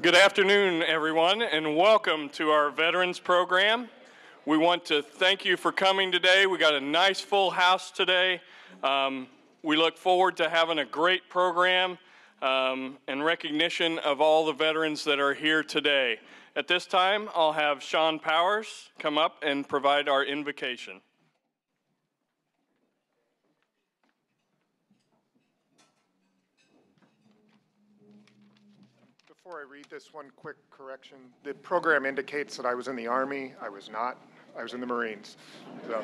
Good afternoon, everyone, and welcome to our Veterans Program. We want to thank you for coming today. We got a nice full house today. We look forward to having a great program in recognition of all the veterans that are here today. At this time, I'll have Sean Powers come up and provide our invocation. Before I read this, one quick correction. The program indicates that I was in the Army. I was not. I was in the Marines. So.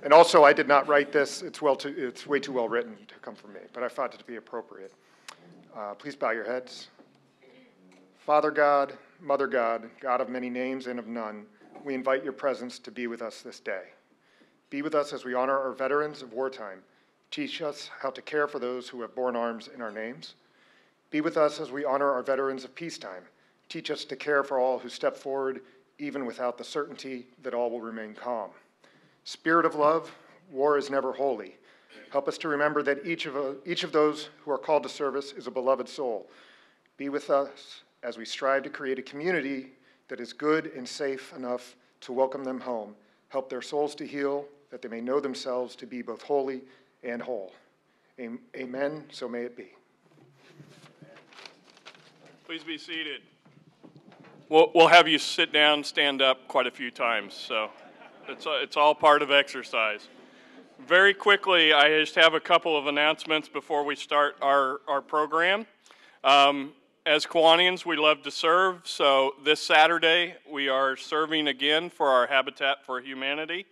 And also, I did not write this. It's way too well written to come from me, but I thought it to be appropriate. Please bow your heads. Father God, Mother God, God of many names and of none, we invite your presence to be with us this day. Be with us as we honor our veterans of wartime. Teach us how to care for those who have borne arms in our names. Be with us as we honor our veterans of peacetime. Teach us to care for all who step forward, even without the certainty that all will remain calm. Spirit of love, war is never holy. Help us to remember that each of those who are called to service is a beloved soul. Be with us as we strive to create a community that is good and safe enough to welcome them home. Help their souls to heal, that they may know themselves to be both holy and whole. Amen, so may it be. Please be seated. We'll have you sit down, stand up quite a few times, so it's all part of exercise. Very quickly, I just have a couple of announcements before we start our program. As Kiwanians, we love to serve, so this Saturday we are serving again for our Habitat for Humanity.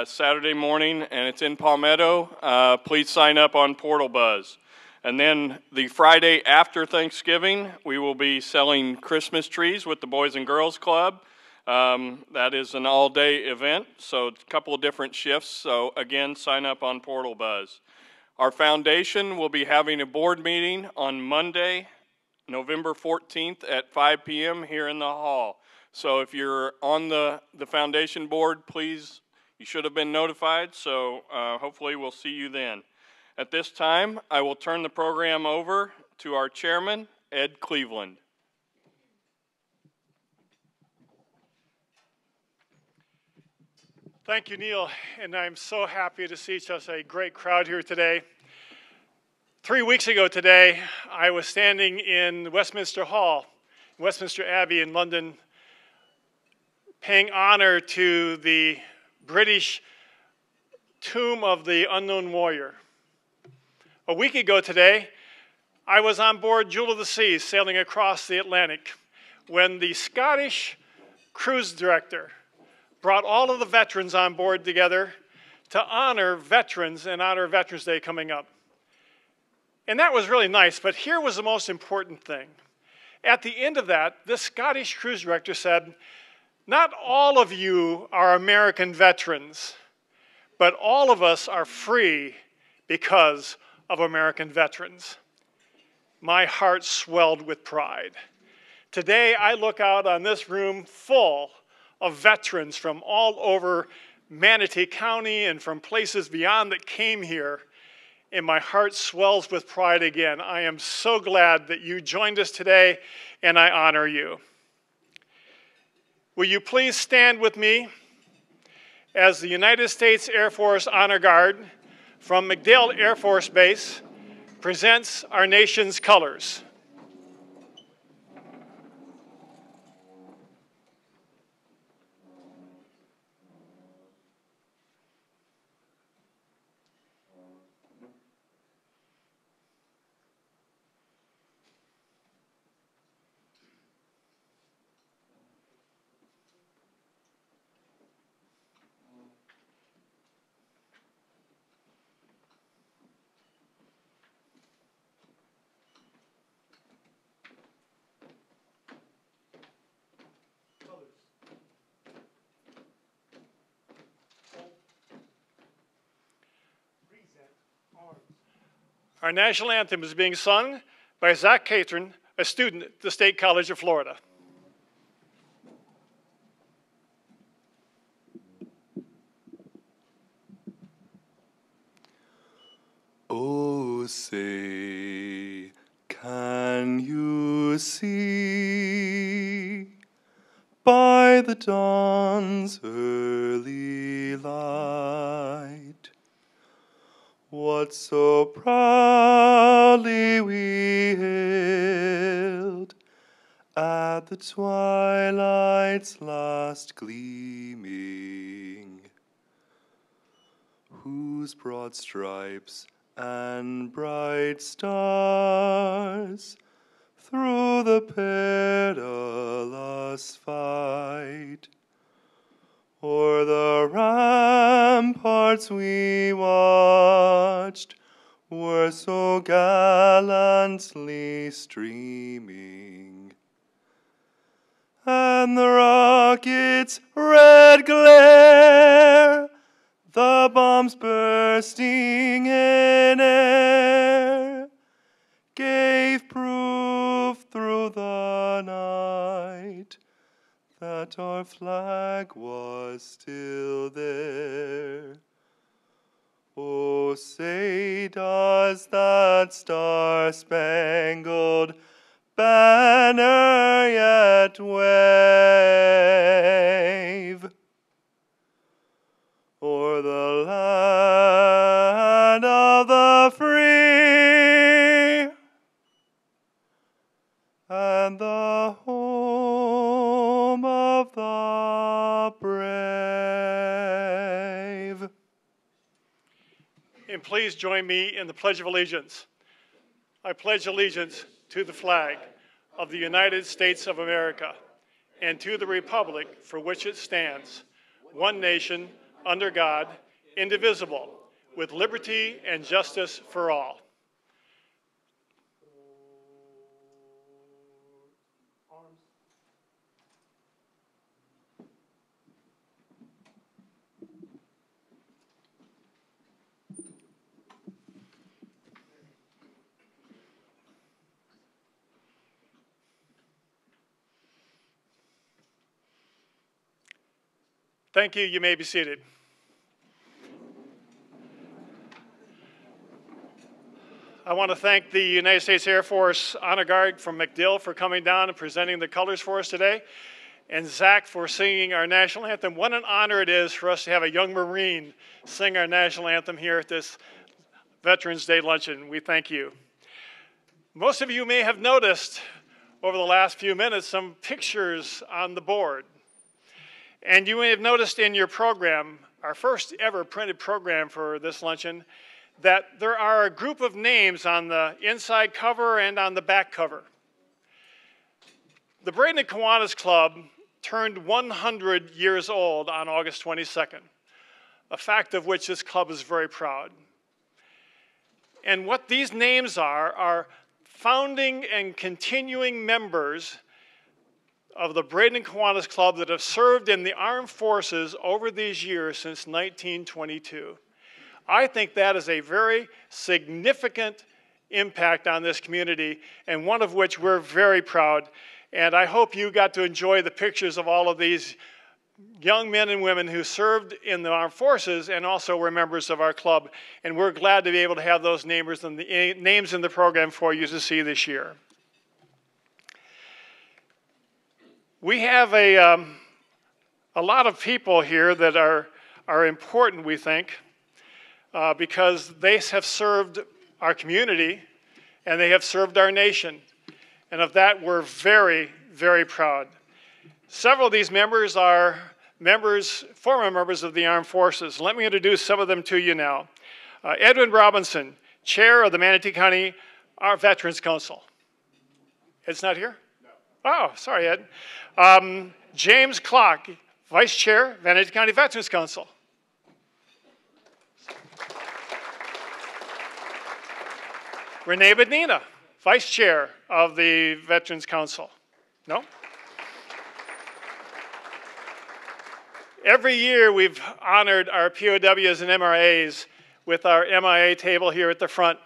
Saturday morning, and it's in Palmetto. Please sign up on Portal Buzz. And then the Friday after Thanksgiving, we will be selling Christmas trees with the Boys and Girls Club. That is an all-day event, so it's a couple of different shifts. So again, sign up on Portal Buzz. Our foundation will be having a board meeting on Monday, November 14th at 5 p.m. here in the hall. So if you're on the foundation board, please, you should have been notified, so hopefully we'll see you then. At this time, I will turn the program over to our chairman, Ed Cleveland. Thank you, Neil, and I'm so happy to see such a great crowd here today. 3 weeks ago today, I was standing in Westminster Hall, Westminster Abbey in London, paying honor to the British tomb of the unknown warrior. A week ago today, I was on board Jewel of the Seas sailing across the Atlantic when the Scottish cruise director brought all of the veterans on board together to honor veterans and honor Veterans Day coming up. And that was really nice, but here was the most important thing. At the end of that, this Scottish cruise director said, "Not all of you are American veterans, but all of us are free because of American veterans." My heart swelled with pride. Today, I look out on this room full of veterans from all over Manatee County and from places beyond that came here, and my heart swells with pride again. I am so glad that you joined us today, and I honor you. Will you please stand with me as the United States Air Force Honor Guard from MacDill Air Force Base presents our nation's colors. Our national anthem is being sung by Zach Catron, a student at the State College of Florida. Oh, say, see by the dawn's early light what so proudly we hailed at the twilight's last gleaming, whose broad stripes and bright stars through the perilous fight o'er the ramparts we watched were so gallantly streaming, and the rocket's red glare, the bombs bursting in air, gave proof through the night that our flag was still there. Oh, say does that star-spangled banner yet wave o'er the land of the free and the home of the brave. And please join me in the Pledge of Allegiance. I pledge allegiance to the flag of the United States of America and to the republic for which it stands, one nation, under God, indivisible, with liberty and justice for all. Thank you. You may be seated. I want to thank the United States Air Force Honor Guard from MacDill for coming down and presenting the colors for us today, and Zach for singing our national anthem. What an honor it is for us to have a young Marine sing our national anthem here at this Veterans Day Luncheon. We thank you. Most of you may have noticed over the last few minutes some pictures on the board. And you may have noticed in your program, our first ever printed program for this luncheon, that there are a group of names on the inside cover and on the back cover. The Bradenton Kiwanis Club turned 100 years old on August 22nd, a fact of which this club is very proud. And what these names are founding and continuing members of the Bradenton Kiwanis Club that have served in the armed forces over these years since 1922. I think that is a very significant impact on this community, and one of which we're very proud. And I hope you got to enjoy the pictures of all of these young men and women who served in the armed forces and also were members of our club. And we're glad to be able to have those names in the program for you to see this year. We have a lot of people here that are important, we think, because they have served our community and they have served our nation. And of that, we're very, very proud. Several of these members are former members of the armed forces. Let me introduce some of them to you now. Edwin Robinson, chair of the Manatee County Veterans Council. Ed's not here? Oh, sorry, Ed. James Clock, Vice Chair, Manatee County Veterans Council. Renee Bednina, Vice Chair of the Veterans Council. No? Every year we've honored our POWs and MRAs with our MIA table here at the front.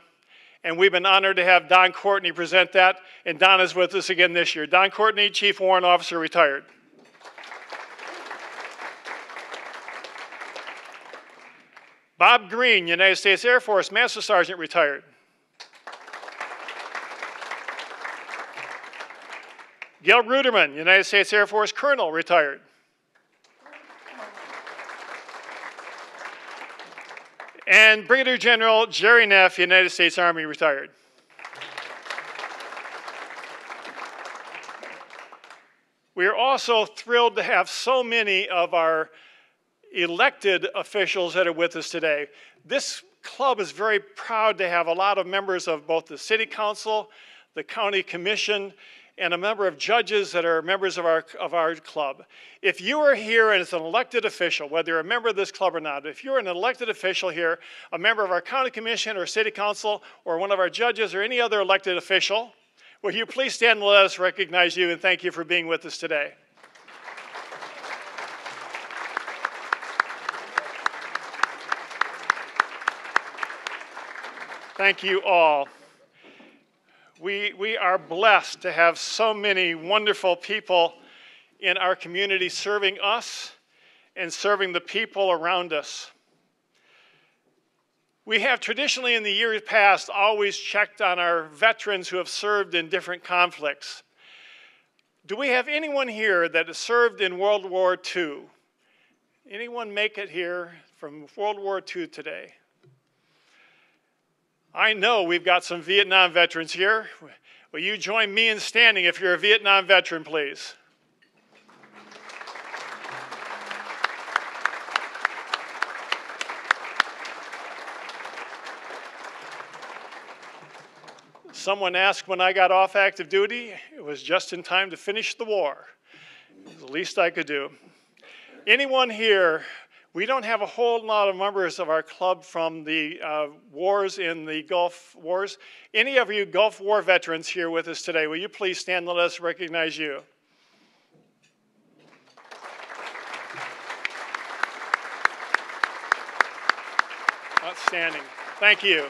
And we've been honored to have Don Courtney present that, and Don is with us again this year. Don Courtney, Chief Warrant Officer, retired. Bob Green, United States Air Force, Master Sergeant, retired. Gail Ruderman, United States Air Force Colonel, retired. And Brigadier General Jerry Neff, United States Army, retired. We are also thrilled to have so many of our elected officials that are with us today. This club is very proud to have a lot of members of both the City Council, the County Commission, and a number of judges that are members of our club. If you are here and as an elected official, whether you're a member of this club or not, if you're an elected official here, a member of our County Commission or City Council, or one of our judges or any other elected official, will you please stand and let us recognize you and thank you for being with us today. Thank you all. We are blessed to have so many wonderful people in our community serving us and serving the people around us. We have traditionally in the years past always checked on our veterans who have served in different conflicts. Do we have anyone here that has served in World War II? Anyone make it here from World War II today? I know we've got some Vietnam veterans here. Will you join me in standing if you're a Vietnam veteran, please? Someone asked when I got off active duty, it was just in time to finish the war. It was the least I could do. Anyone here, we don't have a whole lot of members of our club from the wars in the Gulf Wars. Any of you Gulf War veterans here with us today, will you please stand and let us recognize you? Outstanding. Thank you.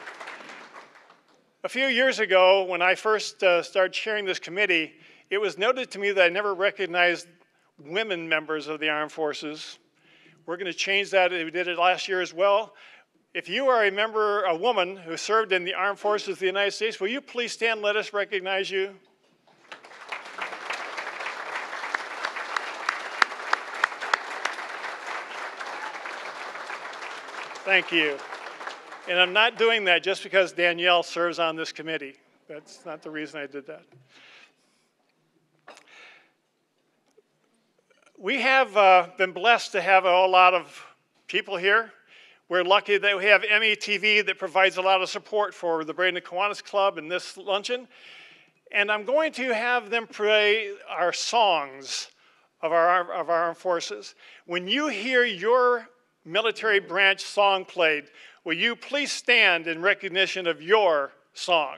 A few years ago, when I first started chairing this committee, it was noted to me that I never recognized women members of the armed forces. We're going to change that. We did it last year as well. If you are a member, a woman who served in the armed forces of the United States, will you please stand and let us recognize you? Thank you. And I'm not doing that just because Danielle serves on this committee. That's not the reason I did that. We have been blessed to have a whole lot of people here. We're lucky that we have METV that provides a lot of support for the Bradenton Kiwanis Club and this luncheon. And I'm going to have them play our songs of our armed forces. When you hear your military branch song played, will you please stand in recognition of your song?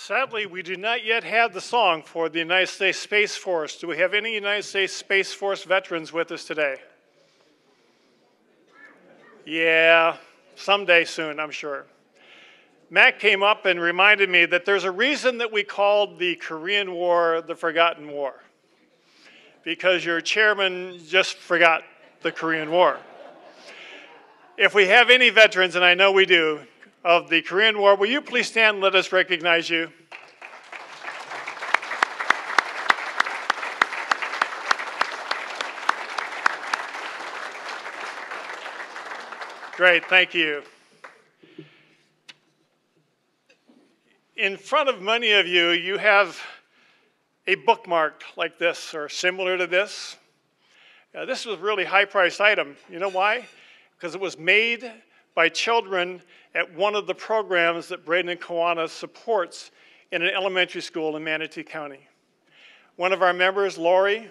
Sadly, we do not yet have the song for the United States Space Force. Do we have any United States Space Force veterans with us today? Yeah, someday soon, I'm sure. Matt came up and reminded me that there's a reason that we called the Korean War the Forgotten War. Because your chairman just forgot the Korean War. If we have any veterans, and I know we do, of the Korean War, will you please stand and let us recognize you? Great, thank you. In front of many of you, you have a bookmark like this or similar to this. This was a really high-priced item. You know why? Because it was made by children at one of the programs that Bradenton Kiwanis supports in an elementary school in Manatee County. One of our members, Lori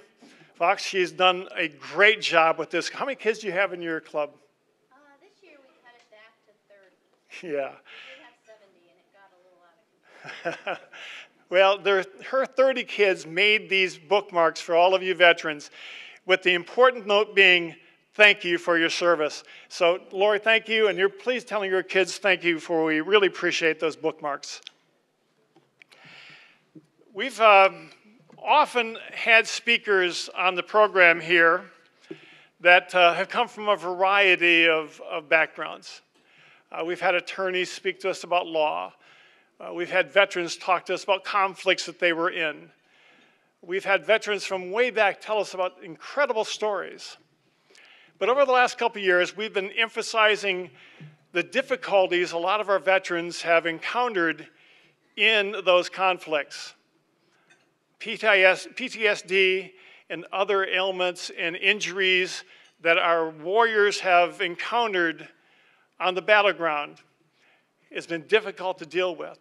Fox, she's done a great job with this. How many kids do you have in your club? This year we cut it back to 30. Yeah. We had 70 and it got a little out of control. Well, her 30 kids made these bookmarks for all of you veterans, with the important note being, thank you for your service. So, Lori, thank you, and you're please telling your kids thank you for, we really appreciate those bookmarks. We've often had speakers on the program here that have come from a variety of backgrounds. We've had attorneys speak to us about law. We've had veterans talk to us about conflicts that they were in. We've had veterans from way back tell us about incredible stories. But over the last couple of years, we've been emphasizing the difficulties a lot of our veterans have encountered in those conflicts. PTSD and other ailments and injuries that our warriors have encountered on the battleground. It's been difficult to deal with.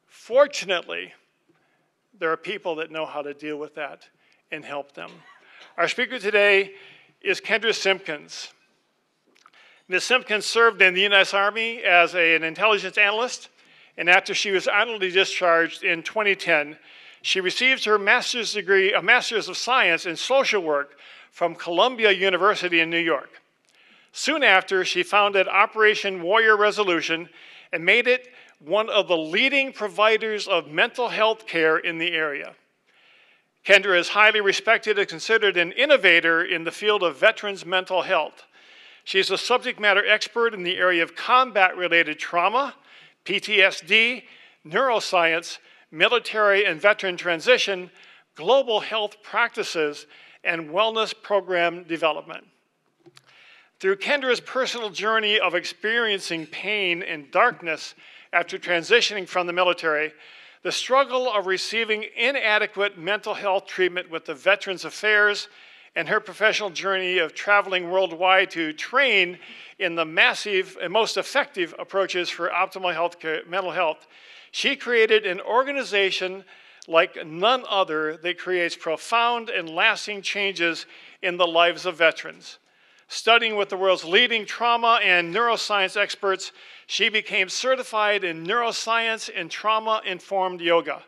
Fortunately, there are people that know how to deal with that and help them. Our speaker today is Kendra Simpkins. Ms. Simpkins served in the U.S. Army as an intelligence analyst, and after she was honorably discharged in 2010, she received her master's degree, a Master's of Science in Social Work from Columbia University in New York. Soon after, she founded Operation Warrior Resolution and made it one of the leading providers of mental health care in the area. Kendra is highly respected and considered an innovator in the field of veterans' mental health. She is a subject matter expert in the area of combat-related trauma, PTSD, neuroscience, military and veteran transition, global health practices, and wellness program development. Through Kendra's personal journey of experiencing pain and darkness after transitioning from the military, the struggle of receiving inadequate mental health treatment with the Veterans Affairs, and her professional journey of traveling worldwide to train in the massive and most effective approaches for optimal mental health, she created an organization like none other that creates profound and lasting changes in the lives of veterans. Studying with the world's leading trauma and neuroscience experts, she became certified in neuroscience and trauma-informed yoga.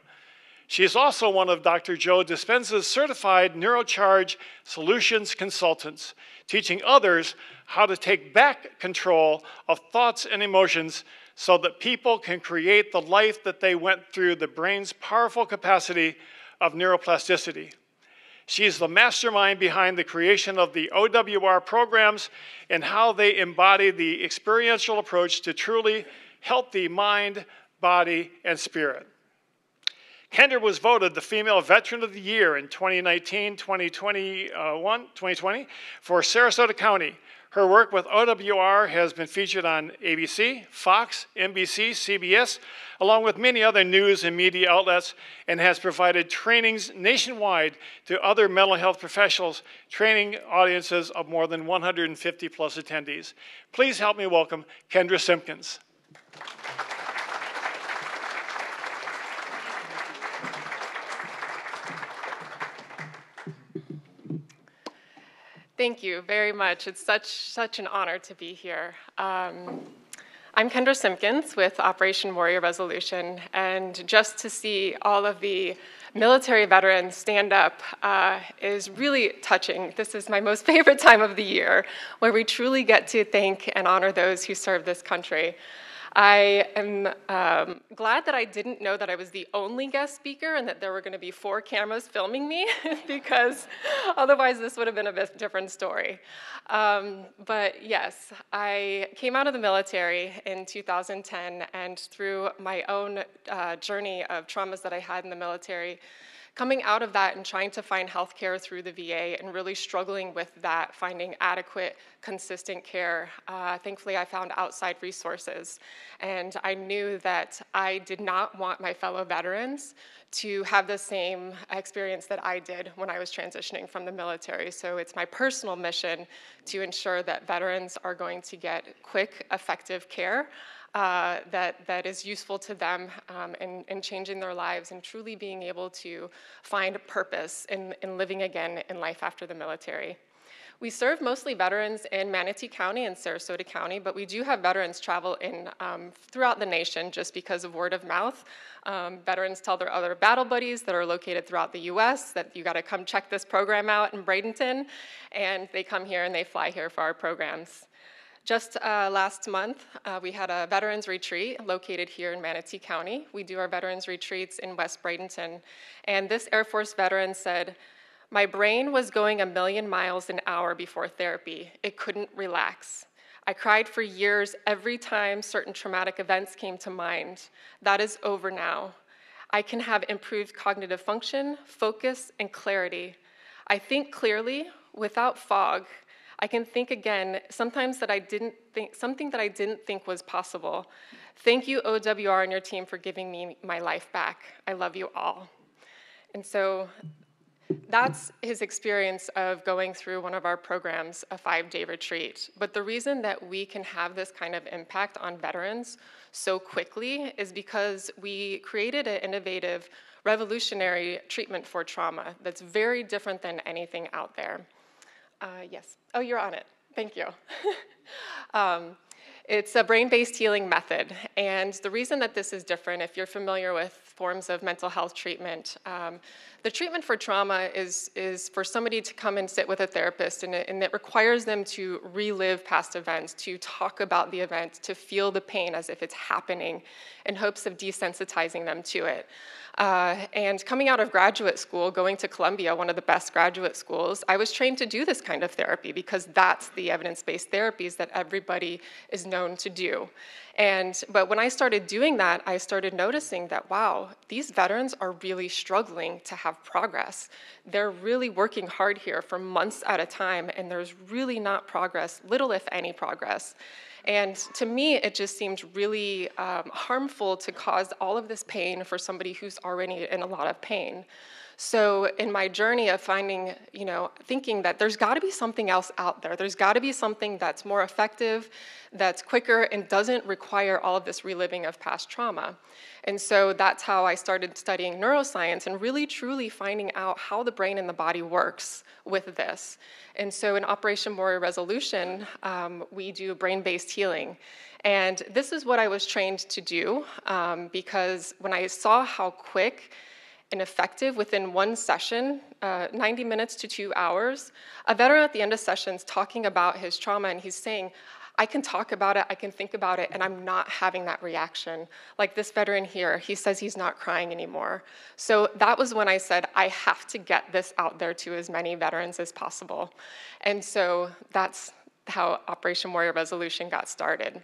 She is also one of Dr. Joe Dispenza's certified NeuroCharge Solutions consultants, teaching others how to take back control of thoughts and emotions so that people can create the life that they went through the brain's powerful capacity of neuroplasticity. She's the mastermind behind the creation of the OWR programs and how they embody the experiential approach to truly healthy mind, body, and spirit. Kendra was voted the Female Veteran of the Year in 2019, 2020 for Sarasota County. Her work with OWR has been featured on ABC, Fox, NBC, CBS, along with many other news and media outlets, and has provided trainings nationwide to other mental health professionals, training audiences of more than 150 plus attendees. Please help me welcome Kendra Simpkins. Thank you very much. It's such an honor to be here. I'm Kendra Simpkins with Operation Warrior Resolution, and just to see all of the military veterans stand up is really touching. This is my most favorite time of the year, where we truly get to thank and honor those who serve this country. I am glad that I didn't know that I was the only guest speaker and that there were going to be 4 cameras filming me, because otherwise this would have been a bit different story. But yes, I came out of the military in 2010, and through my own journey of traumas that I had in the military, coming out of that and trying to find health care through the VA and really struggling with that, finding adequate, consistent care, thankfully I found outside resources. And I knew that I did not want my fellow veterans to have the same experience that I did when I was transitioning from the military. So it's my personal mission to ensure that veterans are going to get quick, effective care that is useful to them in changing their lives and truly being able to find purpose in living again in life after the military. We serve mostly veterans in Manatee County and Sarasota County, but we do have veterans travel in throughout the nation just because of word of mouth. Veterans tell their other battle buddies that are located throughout the US that you gotta come check this program out in Bradenton, and they come here and they fly here for our programs. Just last month, we had a veterans retreat located here in Manatee County. We do our veterans retreats in West Bradenton. And this Air Force veteran said, "My brain was going 1,000,000 miles an hour before therapy. It couldn't relax. I cried for years every time certain traumatic events came to mind. That is over now. I can have improved cognitive function, focus, and clarity. I think clearly without fog. I can think again, something that I didn't think was possible. Thank you, OWR and your team, for giving me my life back. I love you all." And so that's his experience of going through one of our programs, a 5-day retreat. But the reason that we can have this kind of impact on veterans so quickly is because we created an innovative, revolutionary treatment for trauma that's very different than anything out there. Yes. Oh, you're on it. Thank you. It's a brain-based healing method. And the reason that this is different, if you're familiar with forms of mental health treatment, the treatment for trauma is for somebody to come and sit with a therapist, and it requires them to relive past events, to talk about the event, to feel the pain as if it's happening, in hopes of desensitizing them to it. And coming out of graduate school, going to Columbia, one of the best graduate schools, I was trained to do this kind of therapy because that's the evidence-based therapies that everybody is known to do. But when I started doing that, I started noticing that, wow, these veterans are really struggling to have progress. They're really working hard here for months at a time, and there's really not progress, little if any progress. And to me, it just seemed really harmful to cause all of this pain for somebody who's already in a lot of pain. So in my journey of finding, thinking that there's got to be something else out there. There's got to be something that's more effective, that's quicker, and doesn't require all of this reliving of past trauma. And so that's how I started studying neuroscience and really truly finding out how the brain and the body works with this. And so in Operation Warrior Resolution, we do brain-based healing. And this is what I was trained to do because when I saw how quick and effective within one session, 90 minutes to 2 hours, a veteran at the end of sessions talking about his trauma, and he's saying, I can talk about it, I can think about it, and I'm not having that reaction. Like this veteran here, he says he's not crying anymore. So that was when I said, I have to get this out there to as many veterans as possible. And so that's how Operation Warrior Resolution got started.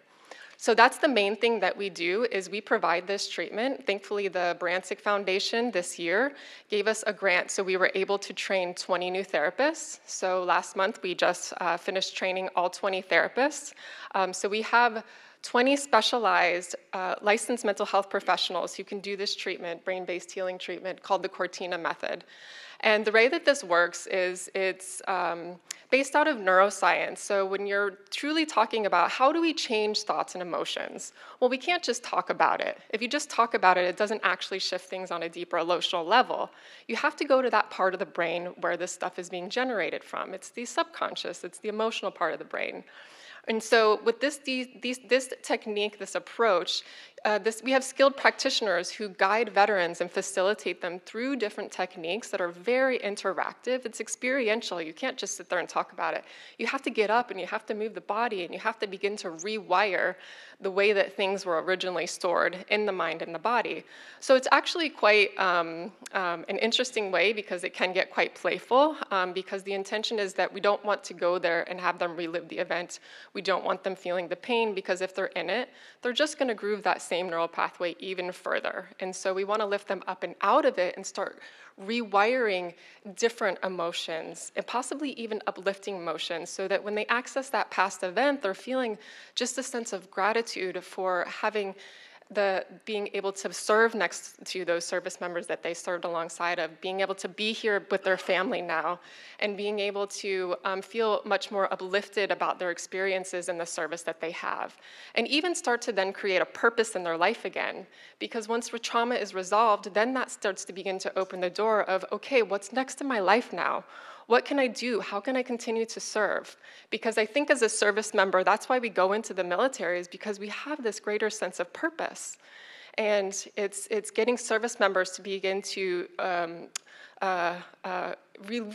So that's the main thing that we do, is we provide this treatment. Thankfully, the Brancic Foundation this year gave us a grant, so we were able to train 20 new therapists. So last month, we just finished training all 20 therapists. So we have 20 specialized licensed mental health professionals who can do this treatment, brain-based healing treatment, called the Cortina method. And the way that this works is it's based out of neuroscience. So when you're truly talking about how do we change thoughts and emotions, well, we can't just talk about it. If you just talk about it, it doesn't actually shift things on a deeper emotional level. You have to go to that part of the brain where this stuff is being generated from. It's the subconscious, it's the emotional part of the brain. And so with this technique, this approach, we have skilled practitioners who guide veterans and facilitate them through different techniques that are very interactive. It's experiential. You can't just sit there and talk about it. You have to get up and you have to move the body and you have to begin to rewire the way that things were originally stored in the mind and the body. So it's actually quite an interesting way because it can get quite playful because the intention is that we don't want to go there and have them relive the event. We don't want them feeling the pain because if they're in it, they're just going to groove that same neural pathway even further. And so we want to lift them up and out of it and start rewiring different emotions and possibly even uplifting emotions so that when they access that past event, they're feeling just a sense of gratitude for having being able to serve next to those service members that they served alongside of, being able to be here with their family now, and being able to feel much more uplifted about their experiences in the service that they have. And even start to then create a purpose in their life again. Because once trauma is resolved, then that starts to begin to open the door of, okay, what's next in my life now? What can I do? How can I continue to serve? Because I think as a service member, that's why we go into the military, is because we have this greater sense of purpose. And it's getting service members to begin to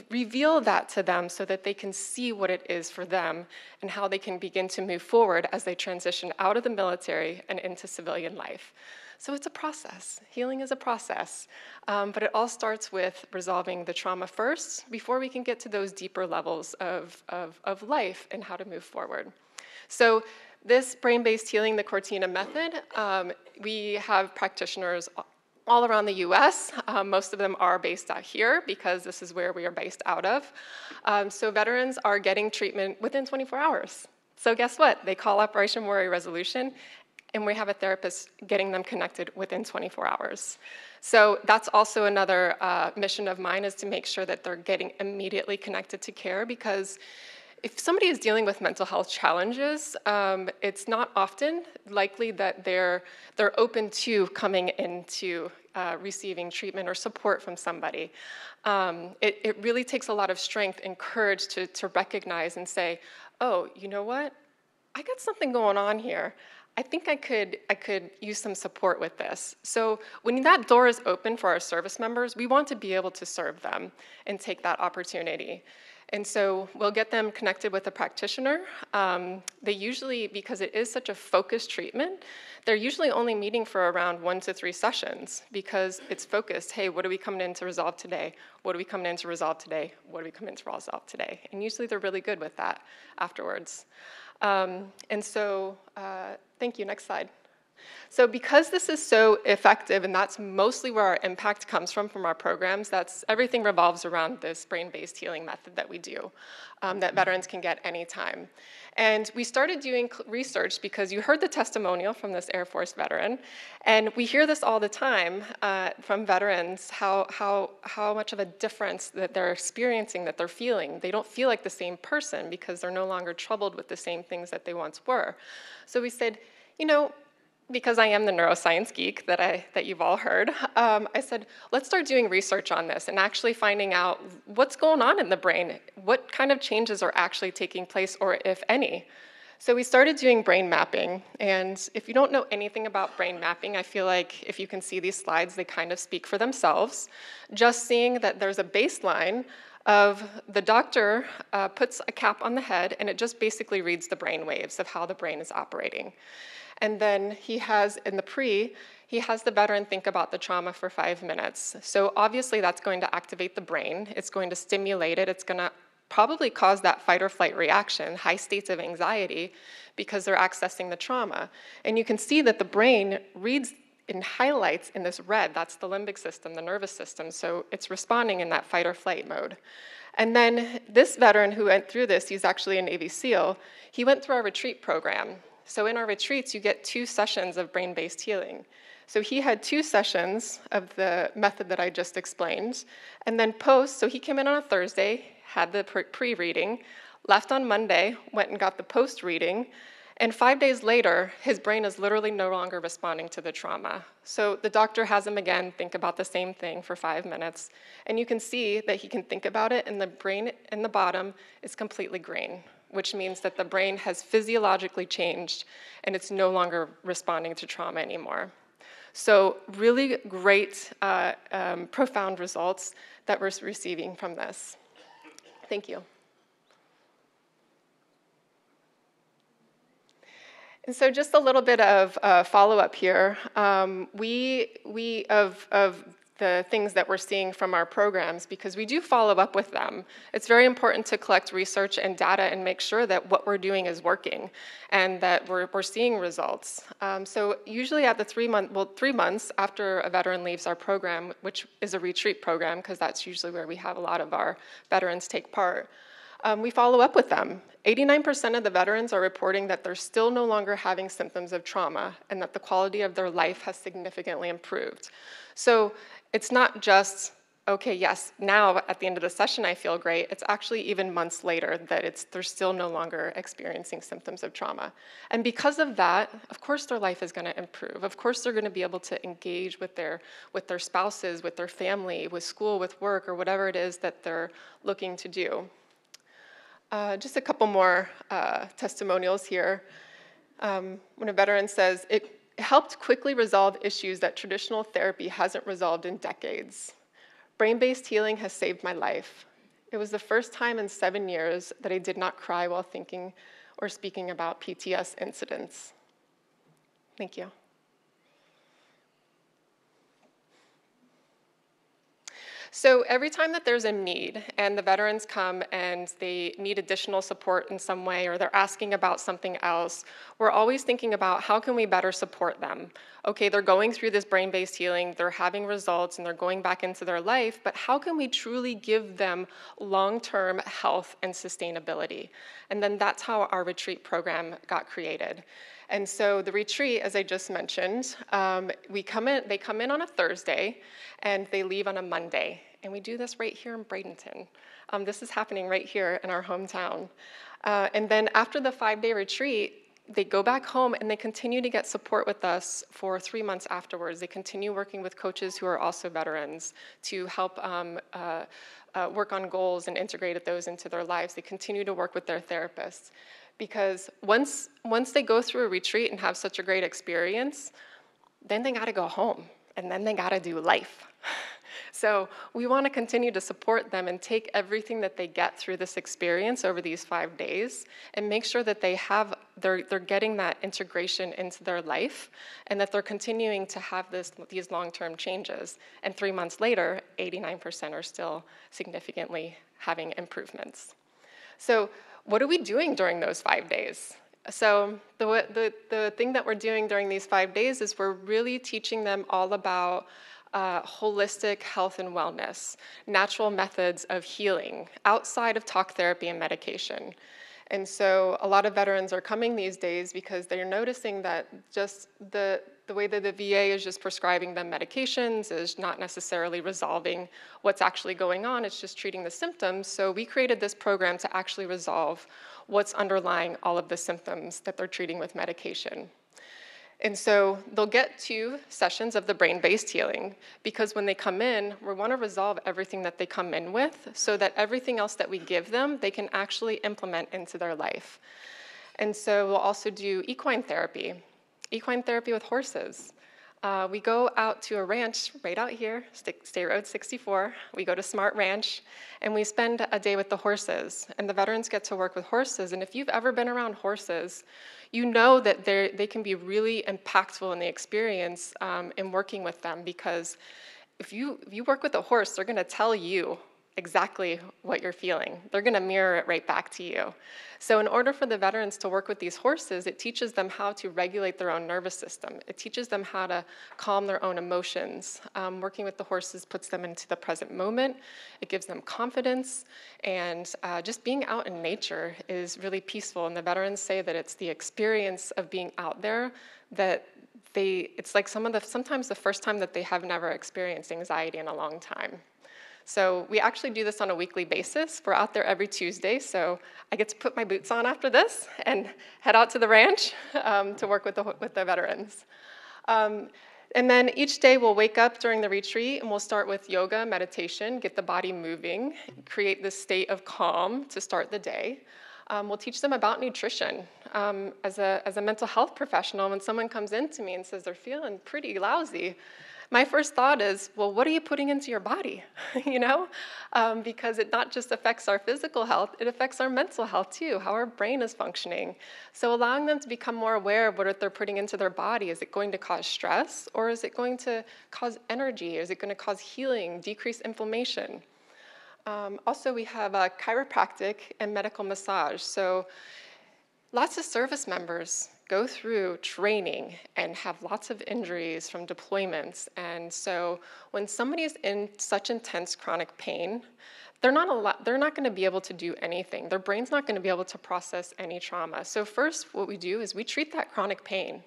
reveal that to them so that they can see what it is for them and how they can begin to move forward as they transition out of the military and into civilian life. So it's a process. Healing is a process. But it all starts with resolving the trauma first before we can get to those deeper levels of life and how to move forward. So this brain-based healing, the Cortina method, we have practitioners all around the US. Most of them are based out here because this is where we are based out of. So veterans are getting treatment within 24 hours. So guess what? They call Operation Warrior Resolution, and we have a therapist getting them connected within 24 hours. So that's also another mission of mine, is to make sure that they're getting immediately connected to care, because if somebody is dealing with mental health challenges, it's not often likely that they're open to coming into receiving treatment or support from somebody. It really takes a lot of strength and courage to recognize and say, oh, you know what? I got something going on here. I think I could use some support with this. So when that door is open for our service members, we want to be able to serve them and take that opportunity. And so we'll get them connected with a practitioner. They usually, because it is such a focused treatment, they're usually only meeting for around 1 to 3 sessions because it's focused. Hey, what are we coming in to resolve today? What are we coming in to resolve today? What are we coming in to resolve today? And usually they're really good with that afterwards. Thank you, next slide. So because this is so effective, and that's mostly where our impact comes from our programs, everything revolves around this brain-based healing method that we do, that veterans can get anytime. And we started doing research because you heard the testimonial from this Air Force veteran, and we hear this all the time from veterans, how much of a difference that they're experiencing, that they're feeling. They don't feel like the same person because they're no longer troubled with the same things that they once were. So we said, you know, because I am the neuroscience geek that you've all heard, I said, let's start doing research on this and actually finding out what's going on in the brain, what kind of changes are actually taking place, or if any. So we started doing brain mapping, and if you don't know anything about brain mapping, I feel like if you can see these slides, they kind of speak for themselves. Just seeing that there's a baseline of the doctor puts a cap on the head, and it just basically reads the brain waves of how the brain is operating. And then he has, in the he has the veteran think about the trauma for 5 minutes. So obviously that's going to activate the brain. It's going to stimulate it. It's going to probably cause that fight or flight reaction, high states of anxiety, because they're accessing the trauma. And you can see that the brain reads in highlights in this red. That's the limbic system, the nervous system. So it's responding in that fight or flight mode. And then this veteran who went through this, he's actually a Navy SEAL, he went through our retreat program. So in our retreats, you get 2 sessions of brain-based healing. So he had 2 sessions of the method that I just explained. And then so he came in on a Thursday, had the pre-reading, left on Monday, went and got the post-reading, and 5 days later, his brain is literally no longer responding to the trauma. So the doctor has him again think about the same thing for 5 minutes, and you can see that he can think about it, and the brain in the bottom is completely green, which means that the brain has physiologically changed and it's no longer responding to trauma anymore. So really great, profound results that we're receiving from this. Thank you. And so just a little bit of follow-up here. Of the things that we're seeing from our programs, because we do follow up with them. It's very important to collect research and data and make sure that what we're doing is working and that we're seeing results. So usually at the 3 months after a veteran leaves our program, which is a retreat program, because that's usually where we have a lot of our veterans take part, we follow up with them. 89% of the veterans are reporting that they're still no longer having symptoms of trauma and that the quality of their life has significantly improved. So it's not just, okay, yes, now at the end of the session I feel great. It's actually even months later that they're still no longer experiencing symptoms of trauma. And because of that, of course their life is going to improve. Of course they're going to be able to engage with their spouses, with their family, with school, with work, or whatever it is that they're looking to do. Just a couple more testimonials here. When a veteran says, it helped quickly resolve issues that traditional therapy hasn't resolved in decades. Brain-based healing has saved my life. It was the first time in 7 years that I did not cry while thinking or speaking about PTS incidents. Thank you. So every time that there's a need and the veterans come and they need additional support in some way or they're asking about something else, we're always thinking about how can we better support them. Okay, they're going through this brain-based healing, they're having results and they're going back into their life, but how can we truly give them long-term health and sustainability? And then that's how our retreat program got created. And so the retreat, as I just mentioned, they come in on a Thursday and they leave on a Monday. And we do this right here in Bradenton. This is happening right here in our hometown. And then after the 5-day retreat, they go back home and they continue to get support with us for 3 months afterwards. They continue working with coaches who are also veterans to help work on goals and integrate those into their lives. They continue to work with their therapists. Because once they go through a retreat and have such a great experience, then they got to go home, and then they got to do life. So we want to continue to support them and take everything that they get through this experience over these 5 days and make sure that they're getting that integration into their life and that they're continuing to have these long-term changes. And 3 months later, 89% are still significantly having improvements. So what are we doing during those 5 days? So the thing that we're doing during these 5 days is we're really teaching them all about holistic health and wellness, natural methods of healing outside of talk therapy and medication. And so a lot of veterans are coming these days because they're noticing that just the way that the VA is just prescribing them medications is not necessarily resolving what's actually going on, it's just treating the symptoms. So we created this program to actually resolve what's underlying all of the symptoms that they're treating with medication. And so they'll get 2 sessions of the brain-based healing because when they come in, we want to resolve everything that they come in with so that everything else that we give them, they can actually implement into their life. And so we'll also do equine therapy with horses. We go out to a ranch right out here, State Road 64. We go to Smart Ranch, and we spend a day with the horses. And the veterans get to work with horses. And if you've ever been around horses, you know that they can be really impactful in the experience in working with them. Because if you work with a horse, they're going to tell you exactly what you're feeling. They're going to mirror it right back to you. So in order for the veterans to work with these horses, it teaches them how to regulate their own nervous system. It teaches them how to calm their own emotions. Working with the horses puts them into the present moment. It gives them confidence. And just being out in nature is really peaceful. And the veterans say that it's the experience of being out there that it's like sometimes the first time that they have never experienced anxiety in a long time. So we actually do this on a weekly basis. We're out there every Tuesday, so I get to put my boots on after this and head out to the ranch to work with the veterans. And then each day we'll wake up during the retreat and we'll start with yoga, meditation, get the body moving, create this state of calm to start the day. We'll teach them about nutrition. As a mental health professional, when someone comes in to me and says they're feeling pretty lousy, my first thought is, well, what are you putting into your body? You know, because it not just affects our physical health, it affects our mental health too, how our brain is functioning. So allowing them to become more aware of what they're putting into their body, is it going to cause stress, or is it going to cause energy? Is it going to cause healing, decrease inflammation? Also, we have chiropractic and medical massage. So lots of service members go through training and have lots of injuries from deployments. And so when somebody's in such intense chronic pain, they're not going to be able to do anything. Their brain's not going to be able to process any trauma. So first, what we do is we treat that chronic pain.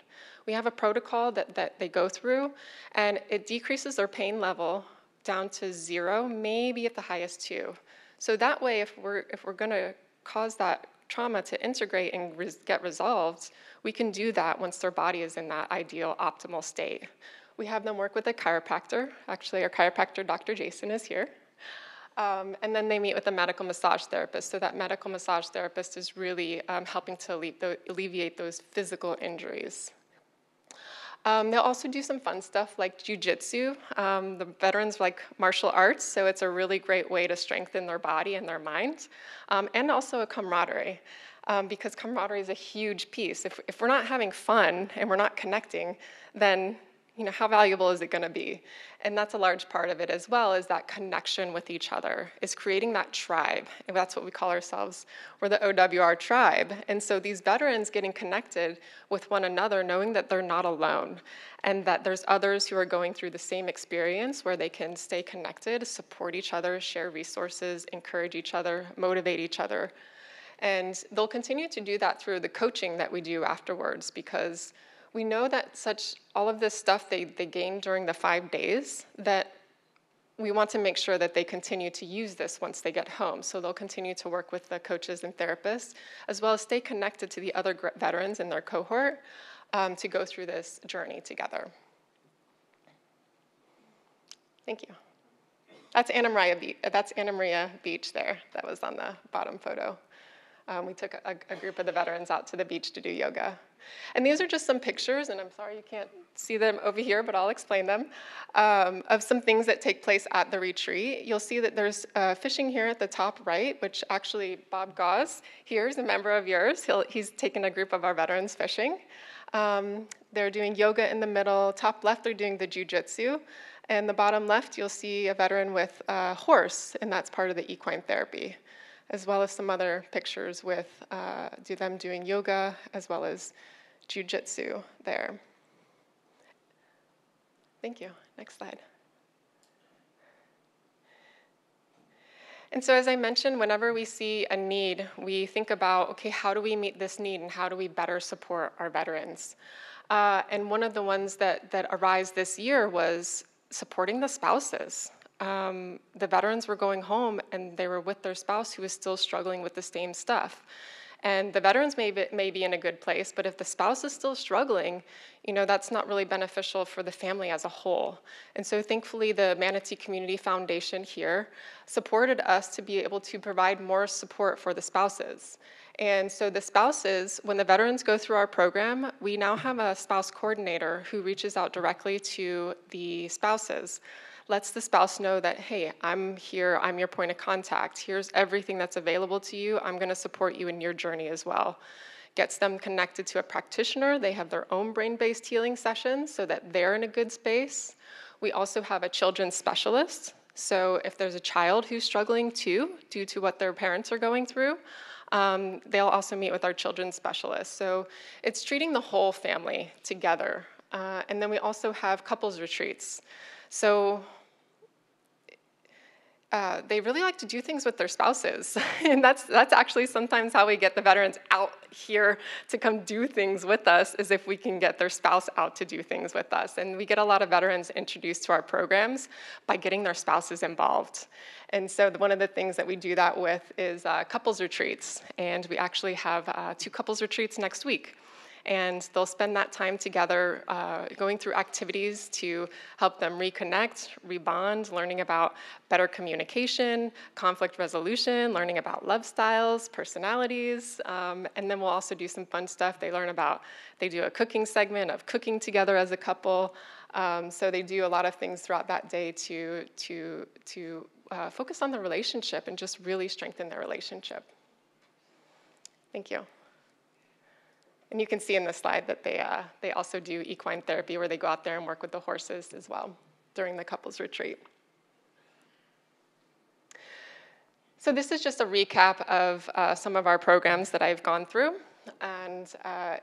We have a protocol that they go through, and it decreases their pain level down to 0, maybe at the highest 2. So that way, if we're going to cause that trauma to integrate and get resolved, we can do that once their body is in that ideal, optimal state. We have them work with a chiropractor. Actually, our chiropractor, Dr. Jason, is here. And then they meet with a medical massage therapist. So that medical massage therapist is really helping to alleviate those physical injuries. They'll also do some fun stuff like jujitsu. The veterans like martial arts, so it's a really great way to strengthen their body and their mind, and also a camaraderie, because camaraderie is a huge piece. If we're not having fun and we're not connecting, then how valuable is it going to be? And that's a large part of it as well, is that connection with each other, is creating that tribe. And that's what we call ourselves. We're the OWR tribe. And so these veterans getting connected with one another, knowing that they're not alone, and that there's others who are going through the same experience, where they can stay connected, support each other, share resources, encourage each other, motivate each other. And they'll continue to do that through the coaching that we do afterwards, because we know that all of this stuff they gain during the 5 days, that we want to make sure that they continue to use this once they get home. So they'll continue to work with the coaches and therapists, as well as stay connected to the other veterans in their cohort to go through this journey together. Thank you. That's Anna Maria Beach there. That was on the bottom photo. We took a group of the veterans out to the beach to do yoga. And these are just some pictures, and I'm sorry you can't see them over here, but I'll explain them, of some things that take place at the retreat. You'll see that there's fishing here at the top right, which actually Bob Gauze here is a member of yours. He's taken a group of our veterans fishing. They're doing yoga in the middle. Top left, they're doing the jiu-jitsu. And the bottom left, you'll see a veteran with a horse, and that's part of the equine therapy, as well as some other pictures with them doing yoga, as well as jiu-jitsu there. Thank you. Next slide. And so as I mentioned, whenever we see a need, we think about, okay, how do we meet this need, and how do we better support our veterans? And one of the ones that arose this year was supporting the spouses. The veterans were going home, and they were with their spouse who was still struggling with the same stuff. And the veterans may be in a good place, but if the spouse is still struggling, that's not really beneficial for the family as a whole. And so thankfully, the Manatee Community Foundation here supported us to be able to provide more support for the spouses. And so the spouses, when the veterans go through our program, we now have a spouse coordinator who reaches out directly to the spouses, lets the spouse know that, hey, I'm here, I'm your point of contact. Here's everything that's available to you. I'm going to support you in your journey as well. Gets them connected to a practitioner. They have their own brain-based healing sessions so that they're in a good space. We also have a children's specialist. So if there's a child who's struggling too, due to what their parents are going through, they'll also meet with our children's specialist. So it's treating the whole family together. And then we also have couples retreats. So they really like to do things with their spouses. And that's actually sometimes how we get the veterans out here to come do things with us, is if we can get their spouse out to do things with us. And we get a lot of veterans introduced to our programs by getting their spouses involved. And so one of the things that we do that with is couples retreats. And we actually have 2 couples retreats next week. And they'll spend that time together going through activities to help them reconnect, rebond, learning about better communication, conflict resolution, learning about love styles, personalities, and then we'll also do some fun stuff. They do a cooking segment of cooking together as a couple. So they do a lot of things throughout that day to focus on the relationship and just really strengthen their relationship. Thank you. And you can see in the slide that they also do equine therapy where they go out there and work with the horses as well during the couples retreat. So this is just a recap of some of our programs that I've gone through. And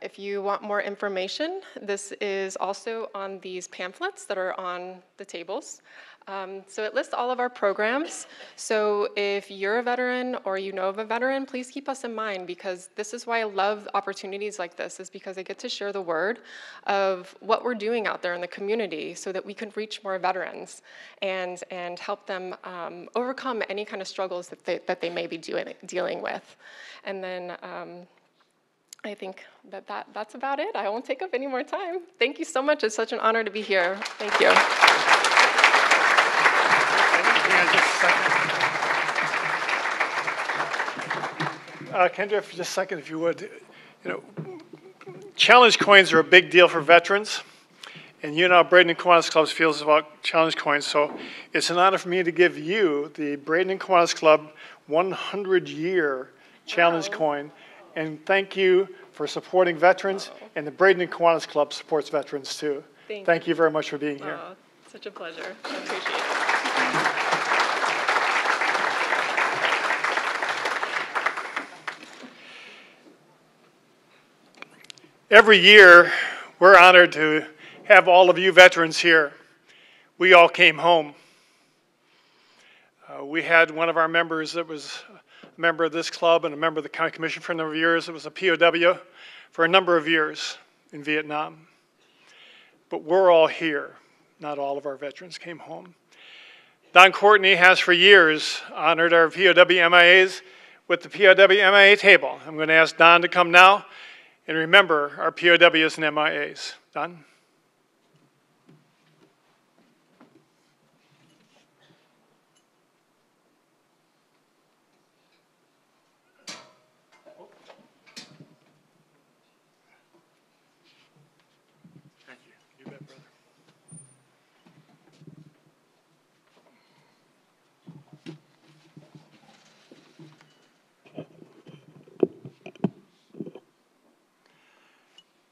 if you want more information, this is also on these pamphlets that are on the tables. So it lists all of our programs. So if you're a veteran or you know of a veteran, please keep us in mind, because this is why I love opportunities like this, is because I get to share the word of what we're doing out there in the community so that we can reach more veterans and help them overcome any kind of struggles that they may be dealing with. And then I think that's about it. I won't take up any more time. Thank you so much. It's such an honor to be here. Thank you. Kendra, for just a second, if you would. Challenge coins are a big deal for veterans, and you know how Bradenton Kiwanis Club feels about challenge coins. So it's an honor for me to give you the Bradenton Kiwanis Club 100-year challenge coin, and thank you for supporting veterans. And the Bradenton Kiwanis Club supports veterans too. Thank you very much for being here. Such a pleasure. I appreciate it. Every year, we're honored to have all of you veterans here. We all came home. We had one of our members that was a member of this club and a member of the county commission for a number of years. It was a POW for a number of years in Vietnam. But we're all here. Not all of our veterans came home. Don Courtney has for years honored our POW MIAs with the POW MIA table. I'm going to ask Don to come now and remember our POWs and MIAs. Don? Thank you. You bet, brother.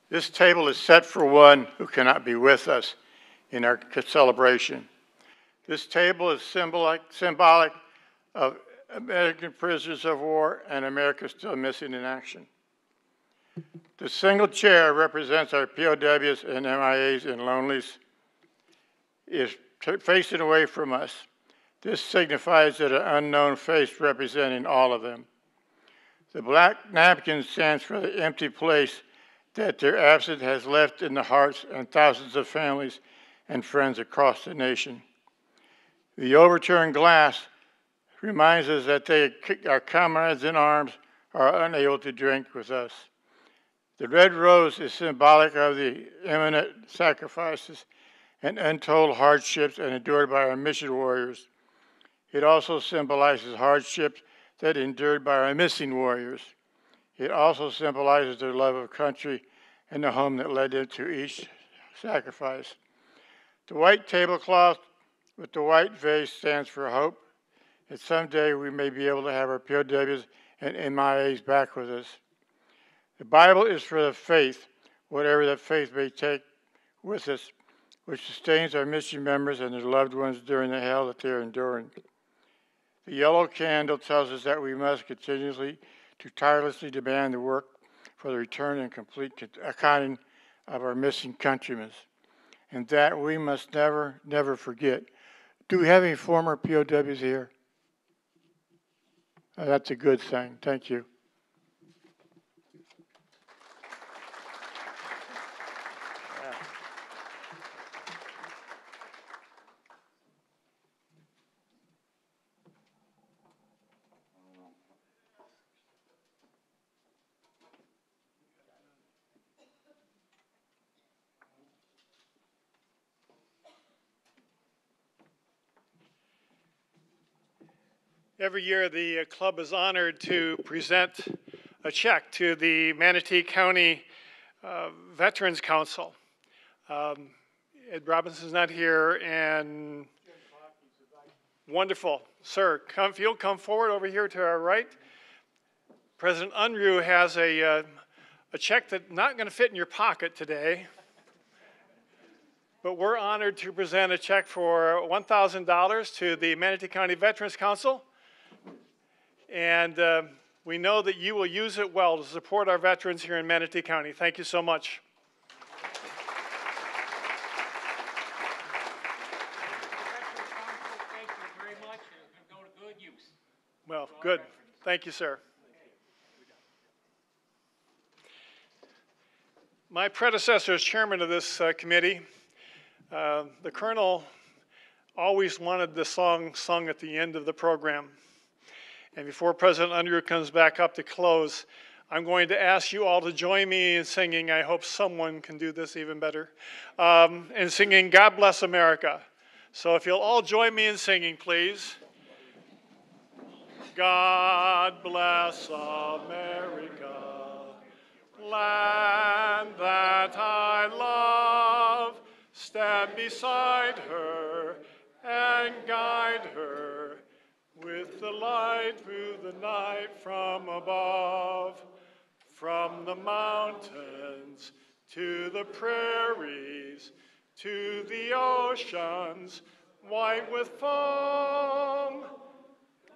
This table is set for one who cannot be with us in our celebration. This table is symbolic of American prisoners of war and America still missing in action. The single chair represents our POWs and MIAs in lonelies, is facing away from us. This signifies that an unknown face representing all of them. The black napkin stands for the empty place that their absence has left in the hearts and thousands of families and friends across the nation. The overturned glass reminds us that our comrades in arms are unable to drink with us. The red rose is symbolic of the imminent sacrifices and untold hardships endured by our mission warriors. It also symbolizes hardships that endured by our missing warriors. It also symbolizes their love of country and the home that led them to each sacrifice. The white tablecloth with the white vase stands for hope, that someday we may be able to have our POWs and MIAs back with us. The Bible is for the faith, whatever that faith may take with us, which sustains our mission members and their loved ones during the hell that they're enduring. The yellow candle tells us that we must continuously to tirelessly demand the work for the return and complete accounting of our missing countrymen, and that we must never, never forget. Do we have any former POWs here? That's a good thing. Thank you. Every year, the club is honored to present a check to the Manatee County Veterans Council. Ed Robinson's not here, and wonderful. Sir, if you'll come forward over here to our right. President Unruh has a check that's not going to fit in your pocket today, but we're honored to present a check for $1,000 to the Manatee County Veterans Council, and we know that you will use it well to support our veterans here in Manatee County. Thank you so much. Thank you very much. It's going to go to good use. Well, good. Thank you, sir. My predecessor as chairman of this committee, the colonel always wanted the song sung at the end of the program. And before President Unruh comes back up to close, I'm going to ask you all to join me in singing. I hope someone can do this even better. And singing God Bless America. So if you'll all join me in singing, please. God bless America, land that I love. Stand beside her and guide her with the light through the night from above. From the mountains to the prairies, to the oceans white with foam.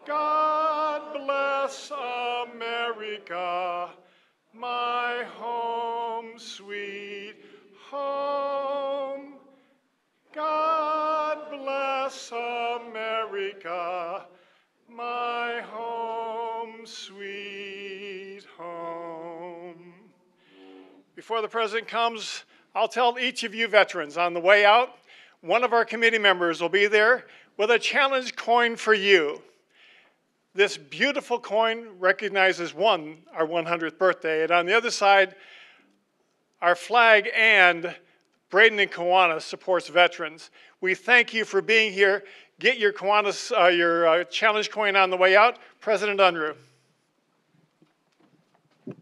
God bless America, my home, sweet home. God bless America, my home, sweet home. Before the president comes, I'll tell each of you veterans on the way out, one of our committee members will be there with a challenge coin for you. This beautiful coin recognizes our 100th birthday, and on the other side, our flag and Bradenton Kiwanis supports veterans. We thank you for being here. Get your Kiwanis, your challenge coin on the way out. President Unruh. All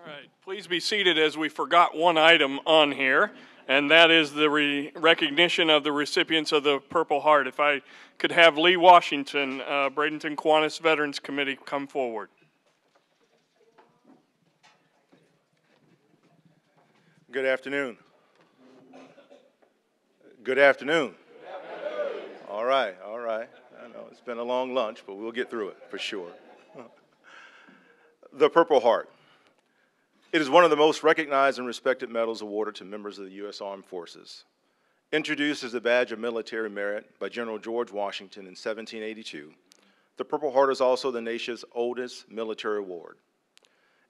right, please be seated as we forgot one item on here, and that is the recognition of the recipients of the Purple Heart. If I could have Lee Washington, Bradenton Kiwanis Veterans Committee, come forward. Good afternoon. Good afternoon. All right, all right. I know it's been a long lunch, but we'll get through it for sure. The Purple Heart. It is one of the most recognized and respected medals awarded to members of the U.S. Armed Forces. Introduced as a badge of military merit by General George Washington in 1782, the Purple Heart is also the nation's oldest military award.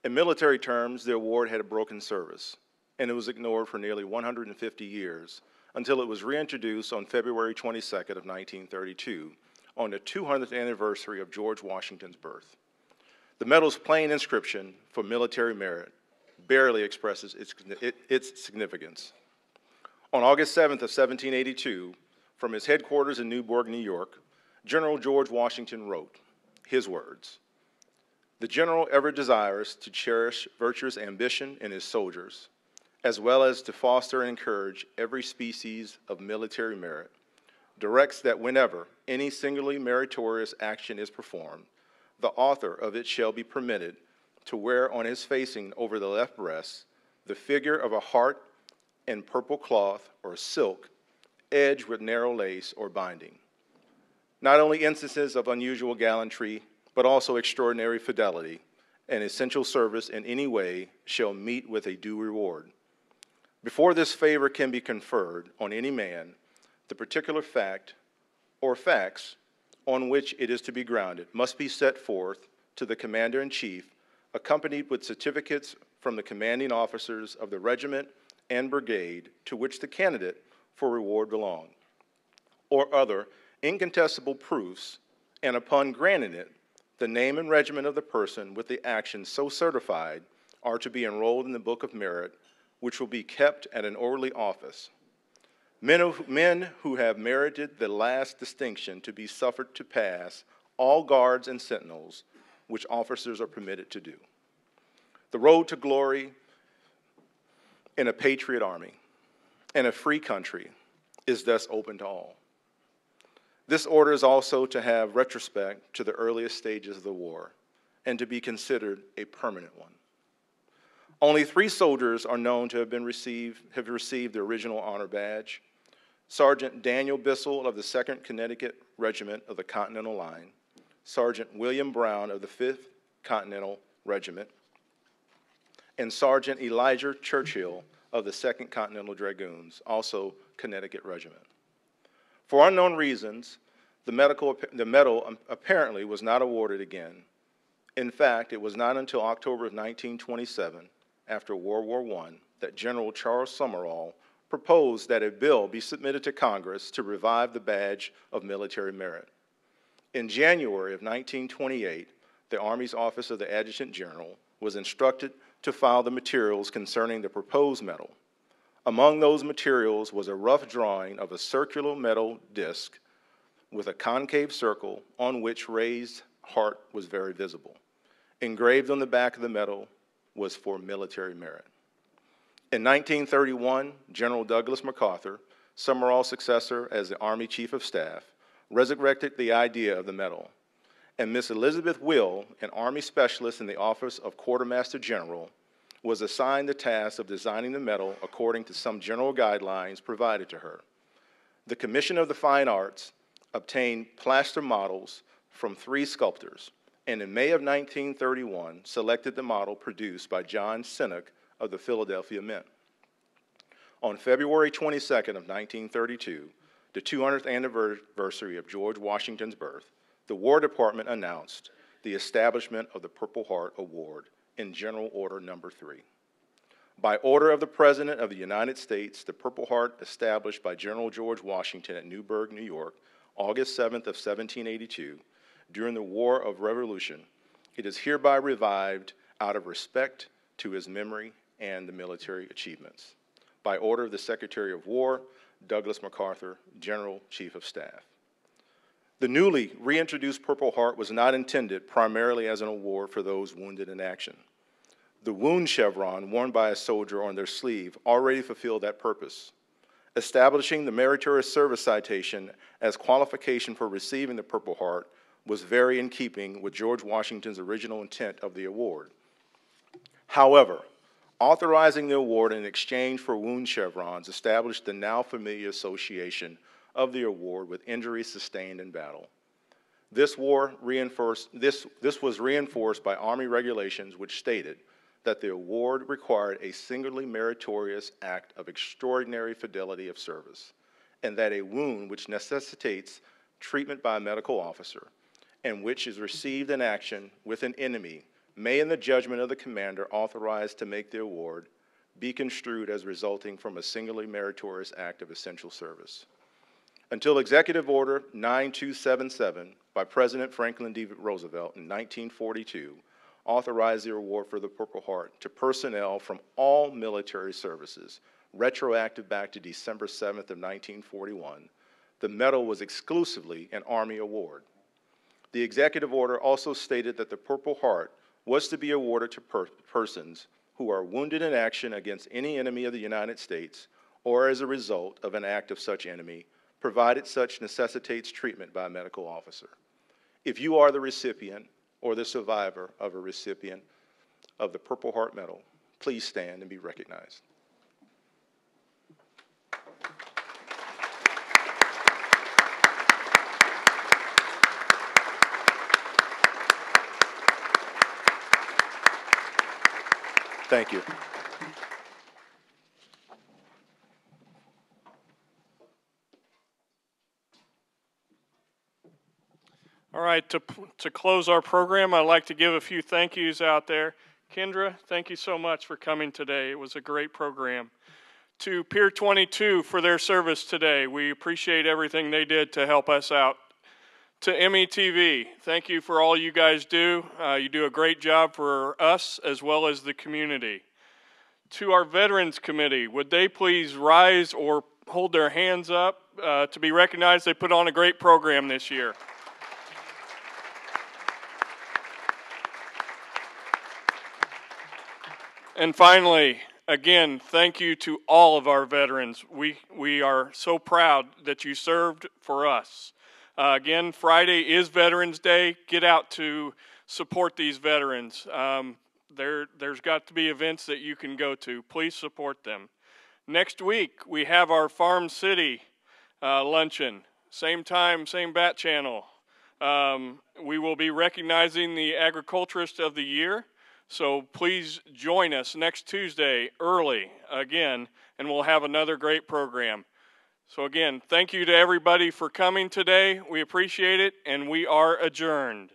In military terms, the award had a broken service, and it was ignored for nearly 150 years until it was reintroduced on February 22nd of 1932 on the 200th anniversary of George Washington's birth. The medal's plain inscription for military merit barely expresses its significance. On August 7th of 1782, from his headquarters in Newburgh, New York, General George Washington wrote his words: "The general ever desires to cherish virtuous ambition in his soldiers, as well as to foster and encourage every species of military merit, directs that whenever any singularly meritorious action is performed, the author of it shall be permitted to wear on his facing over the left breast the figure of a heart in purple cloth or silk, edged with narrow lace or binding. Not only instances of unusual gallantry, but also extraordinary fidelity and essential service in any way shall meet with a due reward. Before this favor can be conferred on any man, the particular fact or facts on which it is to be grounded must be set forth to the Commander-in-Chief, accompanied with certificates from the commanding officers of the regiment and brigade to which the candidate for reward belong, or other incontestable proofs, and upon granting it, the name and regiment of the person with the action so certified are to be enrolled in the Book of Merit, which will be kept at an orderly office. Men who have merited the last distinction to be suffered to pass all guards and sentinels which officers are permitted to do. The road to glory in a patriot army and a free country is thus open to all. This order is also to have retrospect to the earliest stages of the war and to be considered a permanent one. Only 3 soldiers are known to have received the original honor badge: Sergeant Daniel Bissell of the 2nd Connecticut Regiment of the Continental Line, Sergeant William Brown of the 5th Continental Regiment, and Sergeant Elijah Churchill of the 2nd Continental Dragoons, also Connecticut Regiment. For unknown reasons, the medal apparently was not awarded again. In fact, it was not until October of 1927, after World War I, that General Charles Summerall proposed that a bill be submitted to Congress to revive the badge of military merit. In January of 1928, the Army's Office of the Adjutant General was instructed to file the materials concerning the proposed medal. Among those materials was a rough drawing of a circular metal disc with a concave circle on which raised heart was very visible. Engraved on the back of the medal was "For Military Merit." In 1931, General Douglas MacArthur, Summerall's successor as the Army Chief of Staff, resurrected the idea of the medal, and Miss Elizabeth Will, an Army specialist in the Office of Quartermaster General, was assigned the task of designing the medal according to some general guidelines provided to her. The Commission of the Fine Arts obtained plaster models from 3 sculptors, and in May of 1931 selected the model produced by John Sinnock of the Philadelphia Mint. On February 22nd of 1932, the 200th anniversary of George Washington's birth, the War Department announced the establishment of the Purple Heart Award in General Order No. 3. By order of the President of the United States, the Purple Heart, established by General George Washington at Newburgh, New York, August 7th of 1782, during the War of Revolution, it is hereby revived out of respect to his memory and the military achievements. By order of the Secretary of War, Douglas MacArthur, General Chief of Staff. The newly reintroduced Purple Heart was not intended primarily as an award for those wounded in action. The wound chevron worn by a soldier on their sleeve already fulfilled that purpose. Establishing the Meritorious Service Citation as qualification for receiving the Purple Heart was very in keeping with George Washington's original intent of the award. However, authorizing the award in exchange for wound chevrons established the now familiar association of the award with injuries sustained in battle. This was reinforced by Army regulations which stated that the award required a singularly meritorious act of extraordinary fidelity of service, and that a wound which necessitates treatment by a medical officer and which is received in action with an enemy may, in the judgment of the commander authorized to make the award, be construed as resulting from a singularly meritorious act of essential service. Until Executive Order 9277 by President Franklin D. Roosevelt in 1942 authorized the award for the Purple Heart to personnel from all military services, retroactive back to December 7th of 1941, the medal was exclusively an Army award. The executive order also stated that the Purple Heart was to be awarded to persons who are wounded in action against any enemy of the United States or as a result of an act of such enemy, provided such necessitates treatment by a medical officer. If you are the recipient or the survivor of a recipient of the Purple Heart Medal, please stand and be recognized. Thank you. All right, to close our program, I'd like to give a few thank yous out there. Kendra, thank you so much for coming today. It was a great program. To Pier 22 for their service today. We appreciate everything they did to help us out. To METV, thank you for all you guys do. You do a great job for us as well as the community. To our Veterans Committee, would they please rise or hold their hands up to be recognized. They put on a great program this year. And finally, again, thank you to all of our veterans. We are so proud that you served for us. Again, Friday is Veterans Day. Get out to support these veterans. There's got to be events that you can go to. Please support them. Next week, we have our Farm City luncheon. Same time, same bat channel. We will be recognizing the Agriculturist of the Year. So please join us next Tuesday early again, and we'll have another great program. So again, thank you to everybody for coming today. We appreciate it, and we are adjourned.